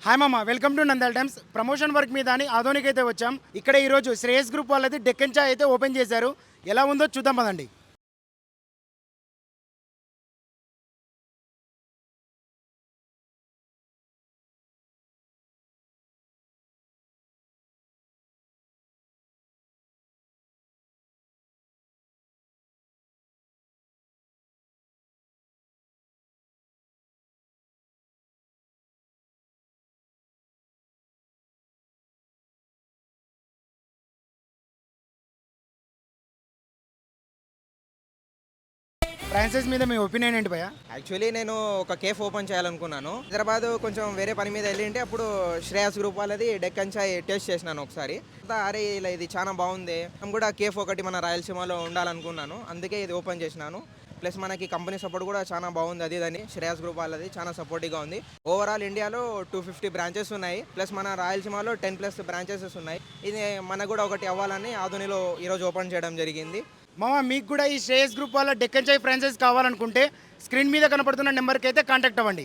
Hi మామ, welcome to Nandal times. Promotion work మీద అని ఆధోనికి అయితే వచ్చాం. ఇక్కడ ఈరోజు శ్రేయస్ గ్రూప్ వాళ్ళది డెక్కన్ చాయ్ అయితే ఓపెన్ చేశారు. ఎలా ఉందో చూద్దాం పదండి. ఫ్రాన్సైజ్ మీద మీ ఒపీనియన్ ఏంటి భయ్యా? యాక్చువల్లీ నేను ఒక కేఫ్ ఓపెన్ చేయాలనుకున్నాను. హైదరాబాద్ కొంచెం వేరే పని మీద వెళ్ళింటే అప్పుడు శ్రేయస్ గ్రూప్ వాళ్ళది డెక్కన్ చాయ్ టేస్ట్ చేసినాను ఒకసారి. అరే ఇలా ఇది చాలా బాగుంది, మనం కూడా కేఫ్ ఒకటి మన రాయలసీమలో ఉండాలనుకున్నాను. అందుకే ఇది ఓపెన్ చేసినాను. ప్లస్ మనకి కంపెనీ సపోర్ట్ కూడా చాలా బాగుంది. అది దాన్ని శ్రేయస్ గ్రూప్ వాళ్ళది చాలా సపోర్టివ్గా ఉంది. ఓవరాల్ ఇండియాలో 250 బ్రాంచెస్ ఉన్నాయి. ప్లస్ మన రాయలసీమలో 10+ బ్రాంచెస్ ఉన్నాయి. ఇది మనకు కూడా ఒకటి అవ్వాలని ఆధునిలో ఈరోజు ఓపెన్ చేయడం జరిగింది. మామ, మీకు కూడా ఈ శ్రేయస్ గ్రూప్ వాళ్ళ డెక్కన్ చాయ్ ఫ్రాంచైజ్ కావాలనుకుంటే స్క్రీన్ మీద కనపడుతున్న నెంబర్కి అయితే కాంటాక్ట్ అవ్వండి.